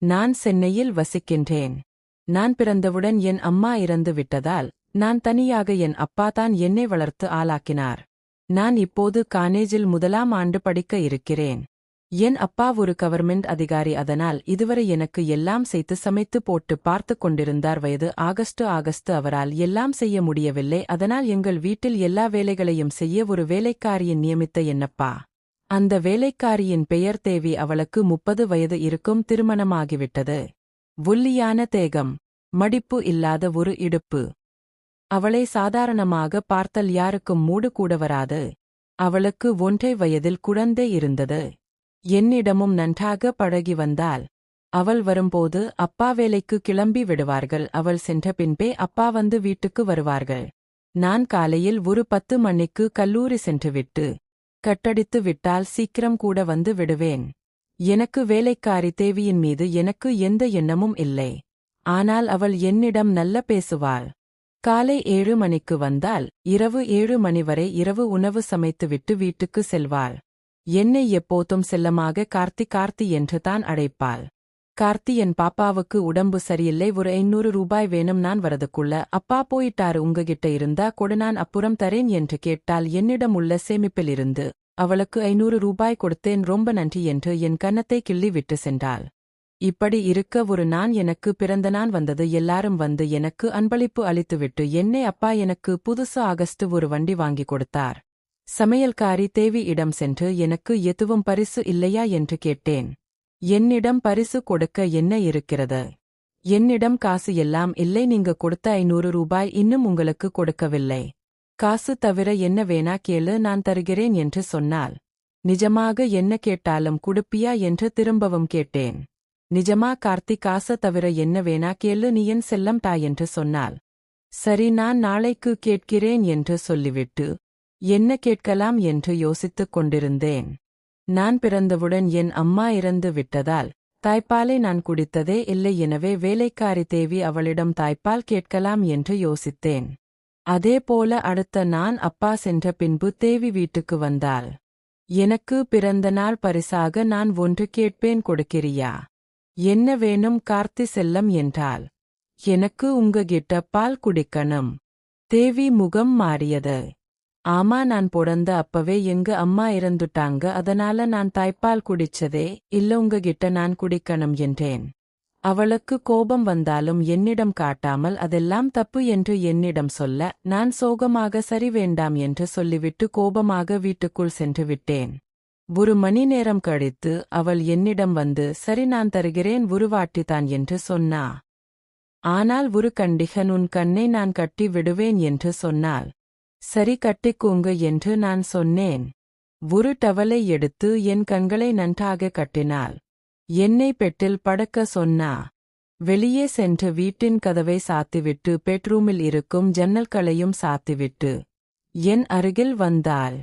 நான் சென்னையில் வசிக்கின்றேன். நான் பிறந்தவுடன் என் அம்மா இறந்து விட்டதால் நான் தனியாக என் அப்பாதான் என்னை வளர்த்து ஆளாக்கினார். நான் இப்போது காலேஜில் முதலாம் ஆண்டு படிக்க இருக்கிறேன். என் அப்பா ஒரு கவர்மெண்ட் அதிகாரி, அதனால் இதுவரை எனக்கு எல்லாம் செய்து சமைத்து போட்டு பார்த்து கொண்டிருந்தார். வயது ஆகஸ்ட் அவரால் எல்லாம் செய்ய முடியவில்லை. அதனால் எங்கள் வீட்டில் எல்லா வேலைகளையும் செய்ய ஒரு வேலைக்காரியை நியமித்த என்னப்பா. அந்த வேலைக்காரியின் பெயர் தேவி. அவளுக்கு 30 வயது இருக்கும். திருமணமாகிவிட்டது. ஒல்லியான தேகம், மடிப்பு இல்லாத ஒரு இடுப்பு. அவளை சாதாரணமாக பார்த்தால் யாருக்கும் மூடு கூட வராது. அவளுக்கு 1 வயதில் குழந்தை இருந்தது. என்னிடமும் நன்றாக பழகி வந்தாள். அவள் வரும்போது அப்பா வேலைக்கு கிளம்பி விடுவார்கள். அவள் சென்ற பின்பே அப்பா வந்து வீட்டுக்கு வருவார்கள். நான் காலையில் ஒரு 10 மணிக்கு கல்லூரி சென்றுவிட்டு கட்டடித்து விட்டால் சீக்கிரம் கூட வந்து விடுவேன். எனக்கு வேலைக்காரி தேவியின் மீது எனக்கு எந்த எண்ணமும் இல்லை. ஆனால் அவள் என்னிடம் நல்ல பேசுவாள். காலை 7 மணிக்கு வந்தால் இரவு 7 மணி வரை இரவு உணவு சமைத்துவிட்டு வீட்டுக்கு செல்வாள். என்னை எப்போதும் செல்லமாக கார்த்தி என்று தான் அழைப்பாள். கார்த்தி, என் பாப்பாவுக்கு உடம்பு சரியில்லை, ஒரு 500 ரூபாய் வேணும். நான் வரதுக்குள்ள அப்பா போயிட்டாரு, உங்ககிட்ட இருந்தா கொடு, நான் அப்புறம் தரேன் என்று கேட்டால் என்னிடம் உள்ள சேமிப்பிலிருந்து அவளுக்கு 500 ரூபாய் கொடுத்தேன். ரொம்ப நன்றி என்று என் கன்னத்தை கிள்ளி விட்டு சென்றாள். இப்படி இருக்க ஒரு நாள் எனக்கு பிறந்த நாள் வந்தது. எல்லாரும் வந்து எனக்கு அன்பளிப்பு அளித்துவிட்டு என்னை அப்பா எனக்கு புதுசு ஆகஸ்ட் ஒரு வண்டி வாங்கி கொடுத்தார். சமையல்காரி தேவி இடம் சென்று எனக்கு எதுவும் பரிசு இல்லையா என்று கேட்டேன். என்னிடம் பரிசு கொடுக்க என்ன இருக்கிறது? என்னிடம் காசு எல்லாம் இல்லை, நீங்க கொடுத்த 500 ரூபாய் இன்னும் உங்களுக்கு கொடுக்கவில்லை. காசு தவிர என்ன வேணா கேளு, நான் தருகிறேன் என்று சொன்னாள். நிஜமாக என்ன கேட்டாலும் குடுப்பியா என்று திரும்பவும் கேட்டேன். நிஜமா கார்த்தி, காசு தவிர என்ன வேணா கேளு, நீ என் செல்லம் டா என்று சொன்னாள். சரி, நான் நாளைக்கு கேட்கிறேன் என்று சொல்லிவிட்டு என்ன கேட்கலாம் என்று யோசித்துக் கொண்டிருந்தேன். நான் பிறந்தவுடன் என் அம்மா இறந்து விட்டதால் தாய்ப்பாலை நான் குடித்ததே இல்லை. எனவே வேலைக்காரி தேவி அவளிடம் தாய்ப்பால் கேட்கலாம் என்று யோசித்தேன். அதேபோல அடுத்த நான் அப்பா சென்ற பின்பு தேவி வீட்டுக்கு வந்தாள். எனக்கு பிறந்த நாள் பரிசாக நான் ஒன்று கேட்பேன், கொடுக்கிறியா? என்ன வேணும் கார்த்தி செல்லம் என்றாள். எனக்கு உங்ககிட்ட பால் குடிக்கணும். தேவி முகம் மாறியது. ஆமா, நான் பொறந்த அப்பவே எங்க அம்மா இறந்துட்டாங்க, அதனால நான் தாய்ப்பால் குடிச்சதே இல்ல, உங்ககிட்ட நான் குடிக்கணும் என்றேன். அவளுக்கு கோபம் வந்தாலும் என்னிடம் காட்டாமல் அதெல்லாம் தப்பு என்று என்னிடம் சொல்ல, நான் சோகமாக சரி வேண்டாம் என்று சொல்லிவிட்டு கோபமாக வீட்டுக்குள் சென்று விட்டேன். 1 மணி நேரம் கழித்து அவள் என்னிடம் வந்து சரி நான் தருகிறேன், உருவாட்டித்தான் என்று சொன்னா. ஆனால் ஒரு கண்டிஷன், உன் கண்ணை நான் கட்டி விடுவேன் என்று சொன்னாள். சரி கட்டிக்கோங்க என்று நான் சொன்னேன். ஒரு டவலை எடுத்து என் கண்களை நன்றாக கட்டினாள். என்னை பெட்டில் படுக்க சொன்னா. வெளியே சென்று வீட்டின் கதவை சாத்திவிட்டு பெட்ரூமில் இருக்கும் ஜன்னல்களையும் சாத்திவிட்டு என் அருகில் வந்தாள்.